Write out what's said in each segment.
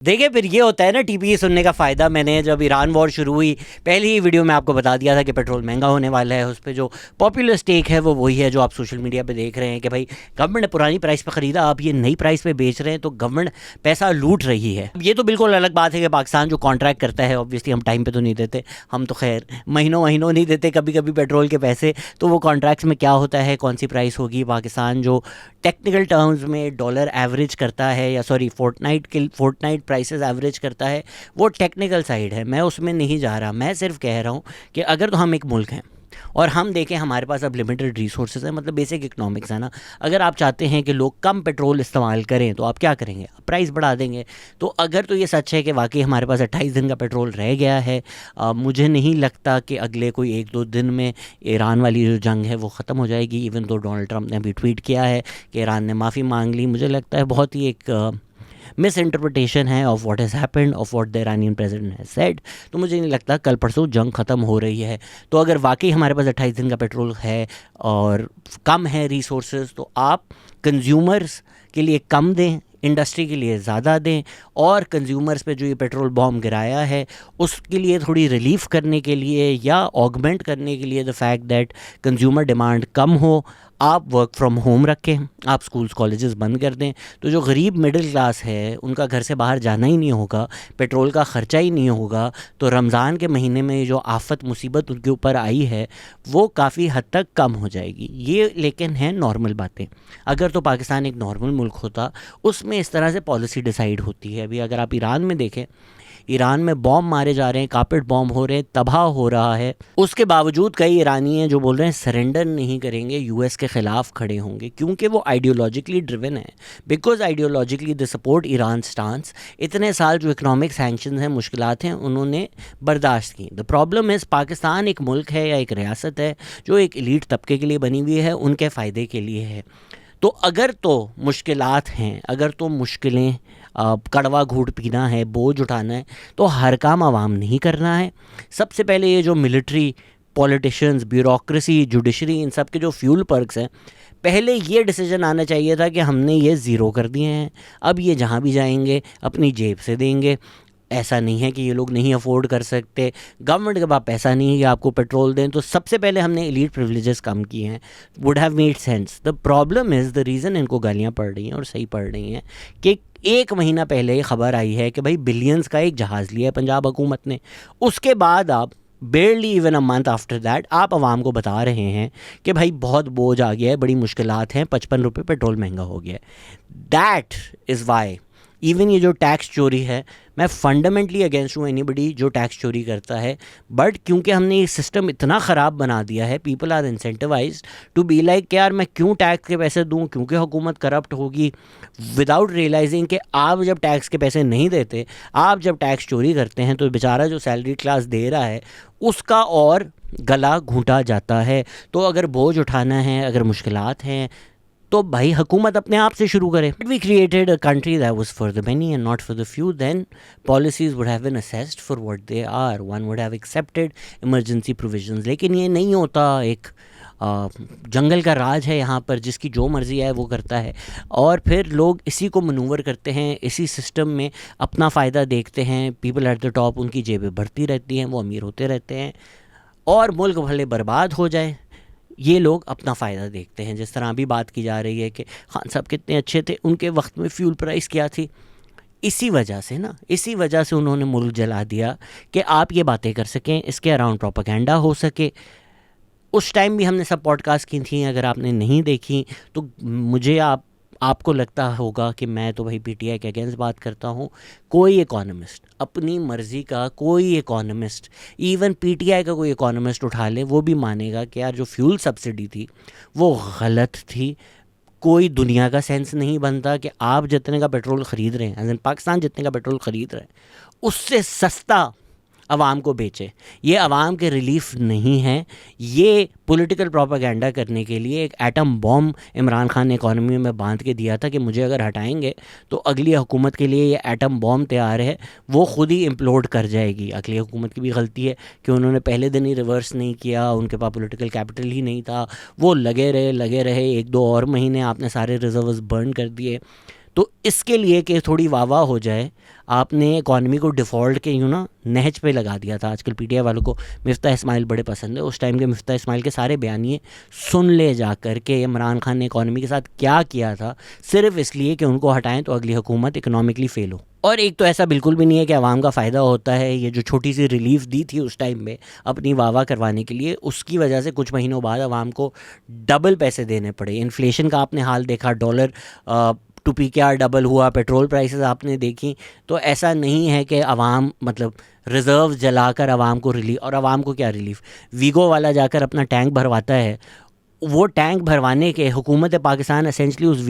देखिए फिर ये होता है ना टीपीए सुनने का फ़ायदा। मैंने जब ईरान वॉर शुरू हुई पहली ही वीडियो में आपको बता दिया था कि पेट्रोल महंगा होने वाला है। उस पर जो पॉपुलर स्टेक है वो वही है जो आप सोशल मीडिया पे देख रहे हैं कि भाई गवर्नमेंट ने पुरानी प्राइस पे ख़रीदा, आप ये नई प्राइस पे बेच रहे हैं, तो गवर्नमेंट पैसा लूट रही है। ये तो बिल्कुल अलग बात है कि पाकिस्तान जो कॉन्ट्रैक्ट करता है, ऑब्वियसली हम टाइम पर तो नहीं देते, हम तो खैर महीनों महीनों नहीं देते कभी कभी पेट्रोल के पैसे। तो वो कॉन्ट्रैक्ट्स में क्या होता है, कौन सी प्राइस होगी। पाकिस्तान जो टेक्निकल टर्म्स में डॉलर एवरेज करता है, या सॉरी फोर्टनाइट प्राइसेस एवरेज करता है, वो टेक्निकल साइड है, मैं उसमें नहीं जा रहा। मैं सिर्फ कह रहा हूँ कि अगर तो हम एक मुल्क हैं और हम देखें हमारे पास अब लिमिटेड रिसोर्सेज है, मतलब बेसिक इकोनॉमिक्स है ना। अगर आप चाहते हैं कि लोग कम पेट्रोल इस्तेमाल करें तो आप क्या करेंगे, प्राइस बढ़ा देंगे। तो अगर तो ये सच है कि वाकई हमारे पास 28 दिन का पेट्रोल रह गया है, मुझे नहीं लगता कि अगले कोई 1-2 दिन में ईरान वाली जो जंग है वो ख़त्म हो जाएगी। इवन तो डोनाल्ड ट्रंप ने अभी ट्वीट किया है कि ईरान ने माफ़ी मांग ली। मुझे लगता है बहुत ही एक मिस इंटरप्रटेशन है of what has happened, of what the Iranian president has said. तो मुझे नहीं लगता कल परसों जंग ख़त्म हो रही है। तो अगर वाकई हमारे पास 28 दिन का पेट्रोल है और कम है रिसोर्सेज, तो आप कंज्यूमर्स के लिए कम दें, इंडस्ट्री के लिए ज़्यादा दें, और कंज्यूमर्स पे जो ये पेट्रोल बॉम्ब गिराया है उसके लिए थोड़ी रिलीफ करने के लिए या ऑगमेंट करने के लिए the fact that consumer demand कम हो, आप वर्क फ्रॉम होम रखें, आप स्कूल्स कॉलेजेस बंद कर दें। तो जो गरीब मिडिल क्लास है उनका घर से बाहर जाना ही नहीं होगा, पेट्रोल का ख़र्चा ही नहीं होगा। तो रमज़ान के महीने में जो आफत मुसीबत उनके ऊपर आई है वो काफ़ी हद तक कम हो जाएगी। ये लेकिन हैं नॉर्मल बातें। अगर तो पाकिस्तान एक नॉर्मल मुल्क होता, उसमें इस तरह से पॉलिसी डिसाइड होती है। अभी अगर आप ईरान में देखें, ईरान में बॉम्ब मारे जा रहे हैं, कार्पेट बॉम्ब हो रहे हैं, तबाह हो रहा है। उसके बावजूद कई ईरानी हैं जो बोल रहे हैं सरेंडर नहीं करेंगे, यूएस के ख़िलाफ़ खड़े होंगे, क्योंकि वो आइडियोलॉजिकली ड्रिवन है। Because ideologically they support Iran stance. इतने साल जो इकनॉमिक सैंक्शन हैं, मुश्किलात हैं, उन्होंने बर्दाश्त की। द प्रॉब्लम इज़ पाकिस्तान एक मुल्क है या एक रियासत है जो एक एलीट तबके के लिए बनी हुई है, उनके फ़ायदे के लिए है। तो अगर तो मुश्किलात हैं, अगर तो मुश्किलें, कड़वा घूंट पीना है, बोझ उठाना है, तो हर काम आवाम नहीं करना है। सबसे पहले ये जो मिलिट्री, पॉलिटिशियंस, ब्यूरोक्रेसी, जुडिशरी, इन सब के जो फ्यूल पर्क्स हैं, पहले ये डिसीजन आना चाहिए था कि हमने ये ज़ीरो कर दिए हैं, अब ये जहाँ भी जाएंगे अपनी जेब से देंगे। ऐसा नहीं है कि ये लोग नहीं अफोर्ड कर सकते, गवर्नमेंट के पास पैसा नहीं है कि आपको पेट्रोल दें, तो सबसे पहले हमने एलीट प्रिविलेजेस कम किए हैं। Would have made sense. The problem is, the reason इनको गालियाँ पड़ रही हैं और सही पड़ रही हैं, कि 1 महीना पहले ये खबर आई है कि भाई बिलियंस का एक जहाज़ लिया है पंजाब हुकूमत ने। उसके बाद आप barely even a month after that आप आवाम को बता रहे हैं कि भाई बहुत बोझ आ गया है, बड़ी मुश्किलात हैं, 55 रुपये पेट्रोल महंगा हो गया है। दैट इज़ वाई इवन ये जो टैक्स चोरी है, मैं फंडामेंटली अगेंस्ट हूँ एनीबडी जो टैक्स चोरी करता है, बट क्योंकि हमने ये सिस्टम इतना ख़राब बना दिया है, people are incentivised to be like कि यार मैं क्यों टैक्स के पैसे दूँ, क्योंकि हुकूमत करप्ट होगी, विदाउट रियलाइजिंग कि आप जब टैक्स के पैसे नहीं देते, आप जब टैक्स चोरी करते हैं, तो बेचारा जो सैलरी क्लास दे रहा है उसका और गला घूंटा जाता है। तो अगर बोझ उठाना है, अगर मुश्किलात हैं, तो भाई हुकूमत अपने आप से शुरू करे। We created a country that was for the many and not for the few, then policies would have been assessed for what they are, one would have accepted emergency provisions. लेकिन ये नहीं होता। एक जंगल का राज है यहाँ पर, जिसकी जो मर्ज़ी है वो करता है, और फिर लोग इसी को मनूवर करते हैं, इसी सिस्टम में अपना फ़ायदा देखते हैं। पीपल एट द टॉप, उनकी जेबें बढ़ती रहती हैं, वो अमीर होते रहते हैं, और मुल्क भले बर्बाद हो जाए, ये लोग अपना फ़ायदा देखते हैं। जिस तरह अभी बात की जा रही है कि खान साहब कितने अच्छे थे, उनके वक्त में फ्यूल प्राइस क्या थी, इसी वजह से ना, इसी वजह से उन्होंने मुल्क जला दिया कि आप ये बातें कर सकें, इसके अराउंड प्रोपेगेंडा हो सके। उस टाइम भी हमने सब पॉडकास्ट की थी, अगर आपने नहीं देखी तो मुझे आपको लगता होगा कि मैं तो भाई पीटीआई के अगेंस्ट बात करता हूँ। कोई इकोनॉमिस्ट, अपनी मर्ज़ी का कोई इकोनॉमिस्ट, इवन पीटीआई का कोई इकोनॉमिस्ट उठा ले, वो भी मानेगा कि यार जो फ्यूल सब्सिडी थी वो गलत थी। कोई दुनिया का सेंस नहीं बनता कि आप जितने का पेट्रोल ख़रीद रहे हैं, पाकिस्तान जितने का पेट्रोल ख़रीद रहे हैं, उससे सस्ता आवाम को बेचे। ये आवाम के रिलीफ नहीं है, ये पॉलिटिकल प्रोपेगेंडा करने के लिए एक एटम बॉम्ब इमरान खान ने इकॉनमी में बांध के दिया था कि मुझे अगर हटाएंगे तो अगली हुकूमत के लिए ये एटम बॉम्ब तैयार है, वो खुद ही इम्प्लोड कर जाएगी। अगली हुकूमत की भी गलती है कि उन्होंने पहले दिन ही रिवर्स नहीं किया, उनके पास पॉलिटिकल कैपिटल ही नहीं था, वो लगे रहे 1-2 और महीने, आपने सारे रिजर्व्स बर्न कर दिए। तो इसके लिए कि थोड़ी वाह वाह हो जाए, आपने इकॉनमी को डिफ़ॉल्ट के नहज पे लगा दिया था। आजकल पीटीआई वालों को मिफ्ता इस्माइल बड़े पसंद है। उस टाइम के मिफ्ता इस्माइल के सारे बयानिए सुन ले जा कर के इमरान खान ने इकॉनमी के साथ क्या किया था, सिर्फ इसलिए कि उनको हटाएं तो अगली हुकूमत इकोनॉमिकली फ़ेल हो। और एक तो ऐसा बिल्कुल भी नहीं है कि आवाम का फ़ायदा होता है। ये जो छोटी सी रिलीफ दी थी उस टाइम में अपनी वाह वाह करवाने के लिए, उसकी वजह से कुछ महीनों बाद आवाम को डबल पैसे देने पड़े। इन्फ्लेशन का आपने हाल देखा, डॉलर टू पी क्या डबल हुआ, पेट्रोल प्राइसेस आपने देखी। तो ऐसा नहीं है कि आवाम मतलब रिज़र्व जलाकर आवाम को रिलीफ, और आवाम को क्या रिलीफ, वीगो वाला जाकर अपना टैंक भरवाता है, वो टैंक भरवाने के हुकूमत पाकिस्तान एसेंशली उस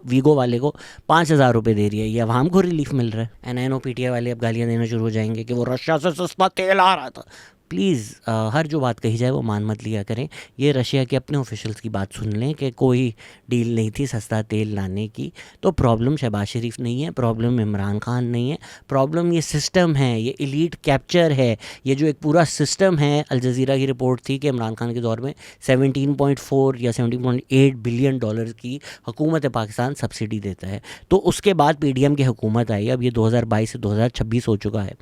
वीगो वाले को 5,000 रुपये दे रही है। ये आवाम को रिलीफ मिल रहा है। एन आई नो पीटीआई वाले अब गालियाँ देना शुरू हो जाएंगे कि वो रशिया से सस्ता तेल आ रहा था। प्लीज़ हर जो बात कही जाए वो मान मत लिया करें। ये रशिया के अपने ऑफिशियल्स की बात सुन लें कि कोई डील नहीं थी सस्ता तेल लाने की। तो प्रॉब्लम शहबाज शरीफ नहीं है, प्रॉब्लम इमरान खान नहीं है, प्रॉब्लम ये सिस्टम है, ये एलीट कैप्चर है। ये जो एक पूरा सिस्टम है, अल जज़ीरा की रिपोर्ट थी कि इमरान खान के दौर में 17.4 या 17.8 बिलियन डॉलर की हुकूमत पाकिस्तान सब्सिडी देता है। तो उसके बाद पीडीएम की हुकूमत आई। अब ये 2022 से 2026 हो चुका है।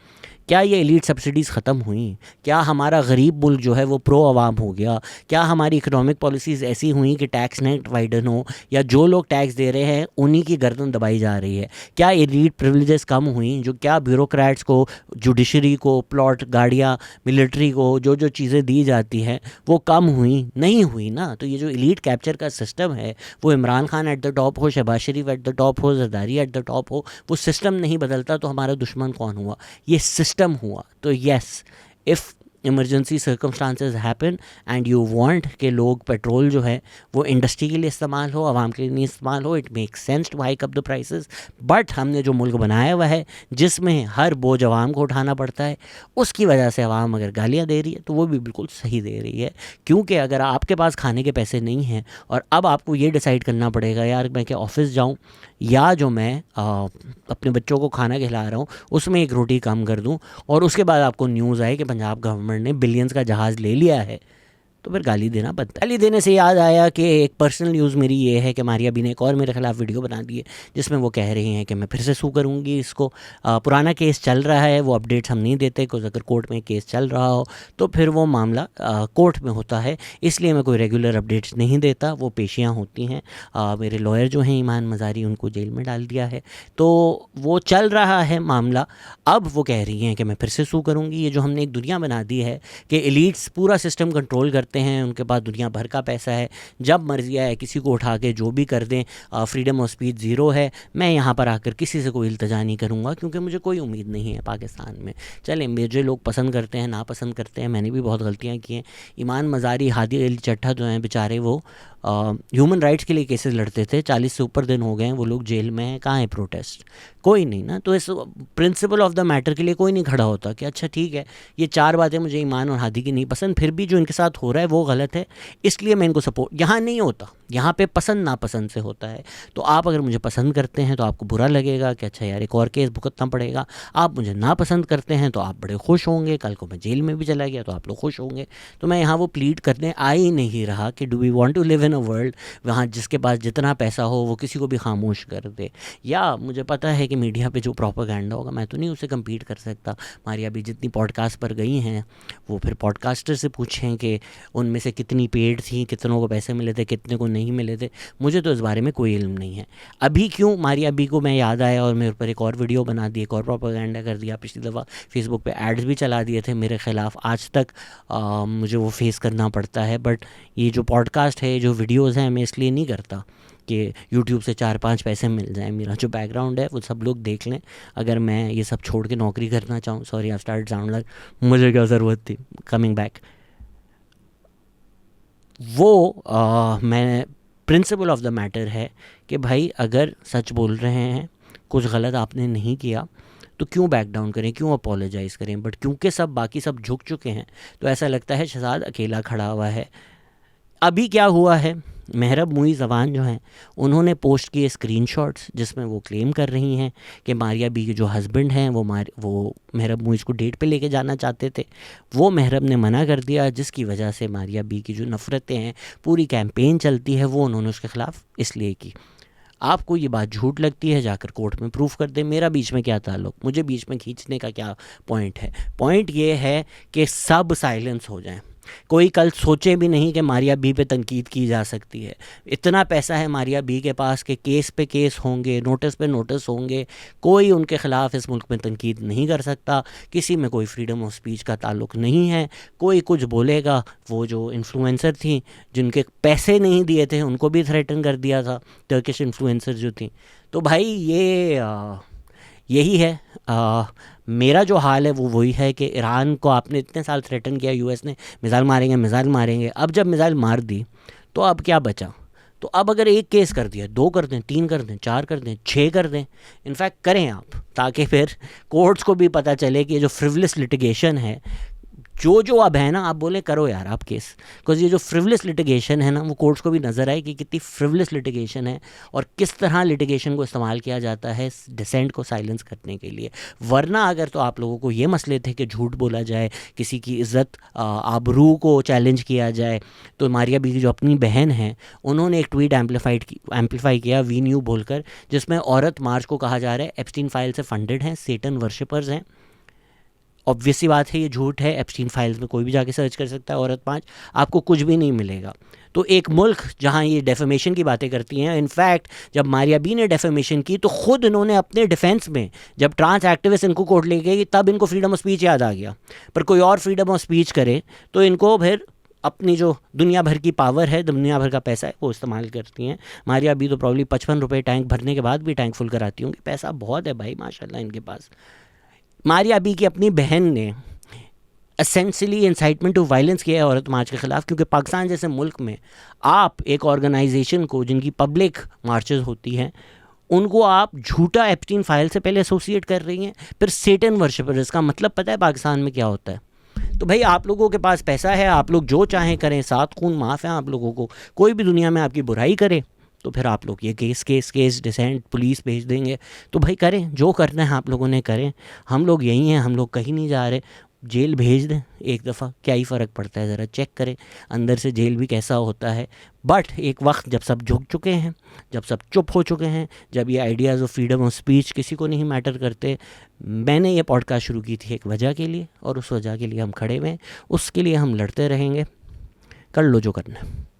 क्या ये एलीट सब्सिडीज़ ख़त्म हुई? क्या हमारा गरीब मुल्क जो है वो प्रो आवाम हो गया? क्या हमारी इकोनॉमिक पॉलिसीज़ ऐसी हुई कि टैक्स नेट वाइडन हो, या जो लोग टैक्स दे रहे हैं उन्हीं की गर्दन दबाई जा रही है? क्या एलीट प्रिविलेजेस कम हुई? जो क्या ब्यूरोक्रेट्स को, जुडिशरी को, प्लॉट गाड़ियाँ, मिलिट्री को जो जो चीज़ें दी जाती हैं वो कम हुई? नहीं हुई ना। तो ये जो एलीट कैप्चर का सिस्टम है, वो Imran Khan at the top हो, शहबाज शरीफ एट द टॉप हो, जरदारी एट द टॉप हो, वो सिस्टम नहीं बदलता तो हमारा दुश्मन कौन हुआ? ये सिस्टम हुआ। तो yes, if emergency circumstances happen and you want कि लोग पेट्रोल जो है वो इंडस्ट्री के लिए इस्तेमाल हो, आवाम के लिए नहीं इस्तेमाल हो, it makes sense to hike up the prices. But हमने जो मुल्क बनाया हुआ है जिसमें हर बोझ आवाम को उठाना पड़ता है, उसकी वजह से आवाम अगर गालियाँ दे रही है तो वो भी बिल्कुल सही दे रही है। क्योंकि अगर आपके पास खाने के पैसे नहीं हैं और अब आपको ये डिसाइड करना पड़ेगा यार मैं क्या ऑफिस जाऊँ, या जो मैं अपने बच्चों को खाना खिला रहा हूँ उसमें एक रोटी कम कर दूँ, और उसके बाद आपको न्यूज़ आए कि पंजाब गवर्नमेंट ने बिलियंस का जहाज़ ले लिया है, तो फिर गाली देना बनता है। गाली देने से याद आया कि एक पर्सनल न्यूज़ मेरी ये है कि मारिया बी ने एक और मेरे खिलाफ़ वीडियो बना दी है जिसमें वो कह रही हैं कि मैं फिर से सू करूँगी इसको। पुराना केस चल रहा है, वो अपडेट्स हम नहीं देते, कुछ अगर कोर्ट में केस चल रहा हो तो फिर वो मामला कोर्ट में होता है, इसलिए मैं कोई रेगुलर अपडेट्स नहीं देता, वो पेशियाँ होती हैं। मेरे लॉयर जो हैं ईमान मज़ारी, उनको जेल में डाल दिया है, तो वो चल रहा है मामला। अब वो कह रही हैं कि मैं फिर से सू करूँगी। ये जो हमने एक दुनिया बना दी है कि एलीट्स पूरा सिस्टम कंट्रोल करते हैं, उनके पास दुनिया भर का पैसा है, जब मर्जी आए किसी को उठा के जो भी कर दें, फ्रीडम ऑफ स्पीच ज़ीरो है। मैं यहाँ पर आकर किसी से कोई इल्तजा नहीं करूँगा क्योंकि मुझे कोई उम्मीद नहीं है पाकिस्तान में। चले मुझे लोग पसंद करते हैं नापसंद करते हैं, मैंने भी बहुत गलतियाँ की हैं। ईमान मज़ारी, हादी अली चट्टा जो हैं बेचारे, वो ह्यूमन राइट्स के लिए केसेस लड़ते थे, 40 से ऊपर दिन हो गए हैं वो लोग जेल में हैं, कहाँ है प्रोटेस्ट? कोई नहीं ना। तो इस प्रिंसिपल ऑफ द मैटर के लिए कोई नहीं खड़ा होता कि अच्छा ठीक है ये चार बातें मुझे ईमान और हादी की नहीं पसंद, फिर भी जो इनके साथ हो रहा है वो गलत है, इसलिए मैं इनको सपोर्ट। यहाँ नहीं होता, यहाँ पे पसंद नापसंद से होता है। तो आप अगर मुझे पसंद करते हैं तो आपको बुरा लगेगा कि अच्छा यार एक और केस भुगतना पड़ेगा, आप मुझे नापसंद करते हैं तो आप बड़े खुश होंगे, कल को मैं जेल में भी चला गया तो आप लोग खुश होंगे। तो मैं यहाँ वो प्लीड करने आ ही नहीं रहा कि do we want to live in a world वहाँ जिसके पास जितना पैसा हो वो किसी को भी खामोश कर दे। या मुझे पता है कि मीडिया पे जो प्रोपेगेंडा होगा मैं तो नहीं उससे कम्पीट कर सकता। मारिया भी जितनी पॉडकास्ट पर गई हैं वो फिर पॉडकास्टर से पूछें कि उनमें से कितनी पेड थी, कितनों को पैसे मिले थे, कितने को नहीं मिले थे। मुझे तो इस बारे में कोई इल्म नहीं है। अभी क्यों मारिया बी को मैं याद आया और मेरे ऊपर एक और वीडियो बना दी, एक और प्रोपेगेंडा कर दिया। पिछली दफ़ा फेसबुक पे एड्स भी चला दिए थे मेरे ख़िलाफ़, आज तक मुझे वो फेस करना पड़ता है। बट ये जो पॉडकास्ट है, जो वीडियोज़ हैं, मैं इसलिए नहीं करता कि यूट्यूब से 4-5 पैसे मिल जाएं। मेरा जो बैकग्राउंड है वो सब लोग देख लें। अगर मैं ये सब छोड़ के नौकरी करना चाहूँ, sorry I start sound like मुझे क्या ज़रूरत थी, कमिंग बैक, वो मैं प्रिंसिपल ऑफ द मैटर है कि भाई अगर सच बोल रहे हैं, कुछ गलत आपने नहीं किया तो क्यों बैक डाउन करें, क्यों अपोलोजाइज़ करें। बट क्योंकि सब बाकी सब झुक चुके हैं तो ऐसा लगता है शहजाद अकेला खड़ा हुआ है। अभी क्या हुआ है, मेहरब मुई जवान जो हैं उन्होंने पोस्ट किए स्क्रीनशॉट्स जिसमें वो क्लेम कर रही हैं कि मारिया बी के जो हस्बैंड हैं वो मेहरब मुईज़ को डेट पे लेके जाना चाहते थे, वो मेहरब ने मना कर दिया, जिसकी वजह से मारिया बी की जो नफ़रतें हैं, पूरी कैंपेन चलती है वो उन्होंने उसके ख़िलाफ़ इसलिए की। आपको ये बात झूठ लगती है, जाकर कोर्ट में प्रूफ कर दे। मेरा बीच में क्या ताल्लुक, मुझे बीच में खींचने का क्या पॉइंट है। पॉइंट ये है कि सब साइलेंस हो जाएं। कोई कल सोचे भी नहीं कि मारिया बी पे तनकीद की जा सकती है। इतना पैसा है मारिया बी के पास कि केस पे केस होंगे, नोटिस पे नोटिस होंगे, कोई उनके ख़िलाफ़ इस मुल्क में तनकीद नहीं कर सकता। किसी में कोई फ्रीडम ऑफ स्पीच का ताल्लुक नहीं है। कोई कुछ बोलेगा, वो जो इन्फ्लुएंसर थी जिनके पैसे नहीं दिए थे उनको भी थ्रेटन कर दिया था, टर्किश इन्फ्लुएंसर जो थी। तो भाई यही है। मेरा जो हाल है वो वही है कि ईरान को आपने इतने साल थ्रेटन किया, यूएस ने मिसाइल मारेंगे मिसाइल मारेंगे। अब जब मिसाइल मार दी तो अब क्या बचा। तो अब अगर एक केस कर दिया, 2 कर दें, 3 कर दें, 4 कर दें, 6 कर दें, इनफैक्ट करें आप, ताकि फिर कोर्ट्स को भी पता चले कि ये जो फ्रिवलेस लिटिगेशन है, जो अब है ना, आप बोले करो यार आप केस, बिकॉज ये जो फ्रिवलेस लिटिगेशन है ना, वो कोर्ट्स को भी नज़र आए कि कितनी फ्रिवलेस लिटिगेशन है और किस तरह लिटिगेशन को इस्तेमाल किया जाता है डिसेंट को साइलेंस करने के लिए। वरना अगर तो आप लोगों को ये मसले थे कि झूठ बोला जाए, किसी की इज़्ज़त आबरू को चैलेंज किया जाए, तो मारिया बी की जो अपनी बहन है उन्होंने एक ट्वीट एम्पलीफाई किया वी न्यू बोलकर, जिसमें औरत मार्च को कहा जा रहा है एप्स्टीन फाइल से फंडेड हैं, सेटन वर्शिपर्स हैं। ऑब्वियस सी बात है, ये झूठ है। एप्स्टीन फाइल्स में कोई भी जाके सर्च कर सकता है औरत 5, आपको कुछ भी नहीं मिलेगा। तो एक मुल्क जहाँ ये डेफेमेशन की बातें करती हैं, इनफैक्ट जब मारिया बी ने डेफेमेशन की तो ख़ुद इन्होंने अपने डिफेंस में, जब ट्रांस एक्टिविस्ट इनको कोर्ट ले गई तब इनको फ्रीडम ऑफ स्पीच याद आ गया। पर कोई और फ्रीडम ऑफ स्पीच करे तो इनको फिर अपनी जो दुनिया भर की पावर है, दुनिया भर का पैसा है, वो इस्तेमाल करती हैं। मारिया बी तो प्रॉब्ली 55 रुपये टैंक भरने के बाद भी टैंक फुल कराती होंगी। पैसा बहुत है भाई माशाल्लाह इनके पास। मारिया बी की अपनी बहन ने एसेंशियली इंसाइटमेंट टू वायलेंस किया है औरत मार्च के ख़िलाफ़, क्योंकि पाकिस्तान जैसे मुल्क में आप एक ऑर्गेनाइजेशन को, जिनकी पब्लिक मार्चेस होती हैं, उनको आप झूठा एप्स्टीन फाइल से पहले एसोसिएट कर रही हैं, फिर सेटन वर्शिपर। इसका मतलब पता है पाकिस्तान में क्या होता है। तो भाई आप लोगों के पास पैसा है, आप लोग जो चाहें करें, 7 खून माफ़ है आप लोगों को। कोई भी दुनिया में आपकी बुराई करे तो फिर आप लोग ये केस डिसेंट पुलिस भेज देंगे। तो भाई करें, जो करना है आप लोगों ने करें। हम लोग यहीं हैं, हम लोग कहीं नहीं जा रहे। जेल भेज दें एक दफ़ा, क्या ही फ़र्क पड़ता है, ज़रा चेक करें अंदर से जेल भी कैसा होता है। बट एक वक्त जब सब झुक चुके हैं, जब सब चुप हो चुके हैं, जब ये ideas of freedom of speech किसी को नहीं मैटर करते, मैंने ये पॉडकास्ट शुरू की थी एक वजह के लिए, और उस वजह के लिए हम खड़े हुए हैं, उसके लिए हम लड़ते रहेंगे। कर लो जो करना है।